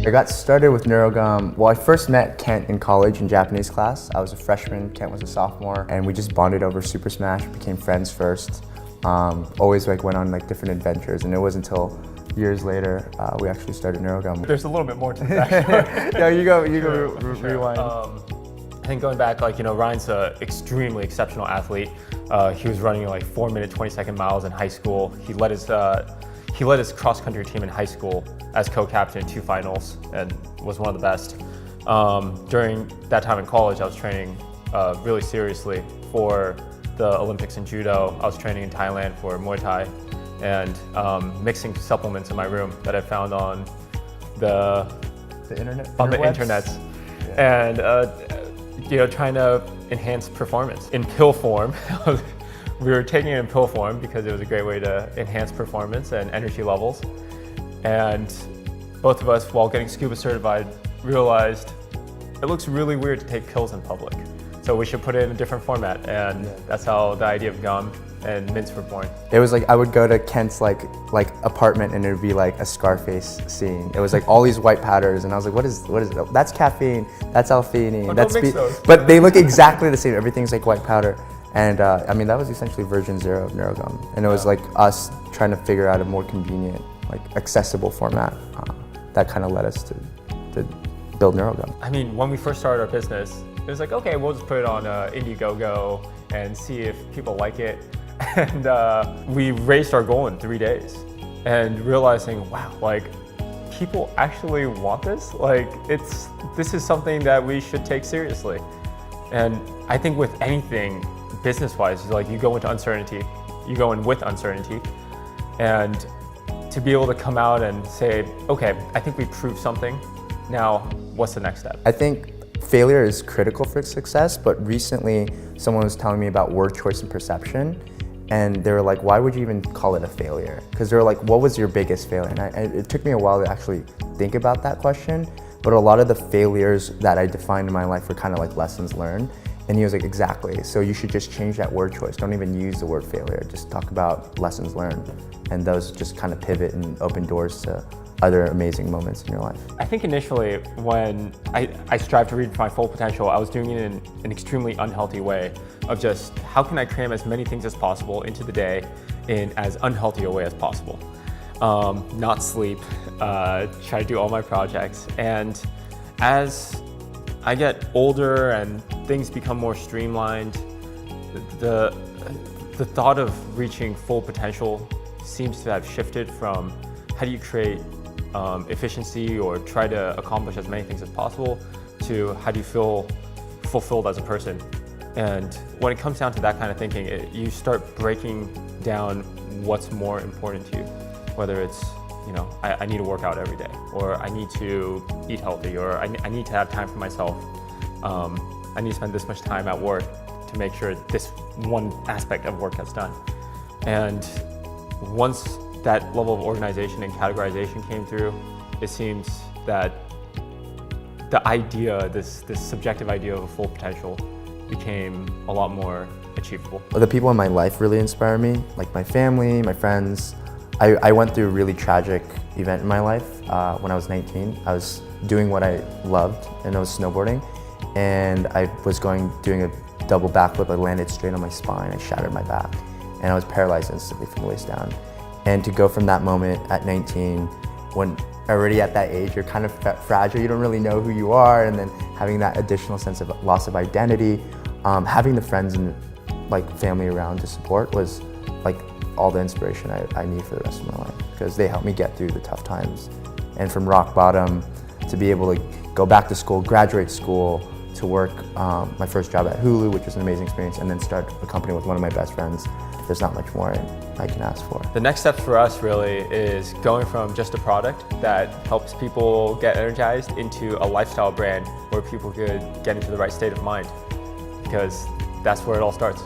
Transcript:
I got started with NeuroGum. Well, I first met Kent in college in Japanese class. I was a freshman, Kent was a sophomore, and we just bonded over Super Smash, became friends first. Always went on different adventures, and it wasn't until years later we actually started NeuroGum. There's a little bit more to the backstory. Yeah, you go rewind. I think going back, Ryan's an extremely exceptional athlete. He was running 4-minute, 20-second miles in high school. He led his cross-country team in high school as co-captain in 2 finals and was one of the best. During that time in college, I was training really seriously for the Olympics in judo. I was training in Thailand for Muay Thai and mixing supplements in my room that I found on the internet. Yeah. And trying to enhance performance in pill form. We were taking it in pill form because it was a great way to enhance performance and energy levels. And both of us, while getting scuba certified, realized it looks really weird to take pills in public. So we should put it in a different format, and that's how the idea of gum and mints were born. It was I would go to Kent's apartment, and it would be a Scarface scene. It was all these white powders, and I was like, what is it? That's caffeine, that's L-theanine, that's mix those. But they look exactly the same. Everything's white powder. And that was essentially version 0 of NeuroGum. And it was us trying to figure out a more convenient, accessible format that kind of led us to build NeuroGum. I mean, when we first started our business, it was okay, we'll just put it on Indiegogo and see if people like it. And we raised our goal in 3 days and realizing, wow, people actually want this? This is something that we should take seriously. And I think with anything, business-wise, you go into uncertainty, you go in with uncertainty, and to be able to come out and say, okay, I think we proved something, now what's the next step? I think failure is critical for success, but recently someone was telling me about word choice and perception, and they were like, why would you even call it a failure? Because they were like, what was your biggest failure? And it took me a while to actually think about that question, but a lot of the failures that I defined in my life were kind of lessons learned. And he was like, exactly. So you should just change that word choice. Don't even use the word failure. Just talk about lessons learned. And those just kind of pivot and open doors to other amazing moments in your life. I think initially when I strived to reach my full potential, I was doing it in an extremely unhealthy way of just how can I cram as many things as possible into the day in as unhealthy a way as possible. Not sleep, try to do all my projects. And as I get older and things become more streamlined, the thought of reaching full potential seems to have shifted from how do you create efficiency or try to accomplish as many things as possible to how do you feel fulfilled as a person. And when it comes down to that kind of thinking, you start breaking down what's more important to you, whether it's I need to work out every day, or I need to eat healthy, or I need to have time for myself. I need to spend this much time at work to make sure this one aspect of work gets done. And once that level of organization and categorization came through, it seems that the idea, this subjective idea of a full potential became a lot more achievable. The people in my life really inspire me, my family, my friends. I went through a really tragic event in my life when I was 19. I was doing what I loved, and it was snowboarding. And I was doing a double backflip. I landed straight on my spine. I shattered my back, and I was paralyzed instantly from the waist down. And to go from that moment at 19, when already at that age you're kind of fragile, you don't really know who you are, and then having that additional sense of loss of identity, having the friends and family around to support was all the inspiration I need for the rest of my life, because they helped me get through the tough times. And from rock bottom to be able to go back to school, graduate school, to work my first job at Hulu, which was an amazing experience, and then start a company with one of my best friends. There's not much more I can ask for. The next step for us really is going from just a product that helps people get energized into a lifestyle brand where people could get into the right state of mind, because that's where it all starts.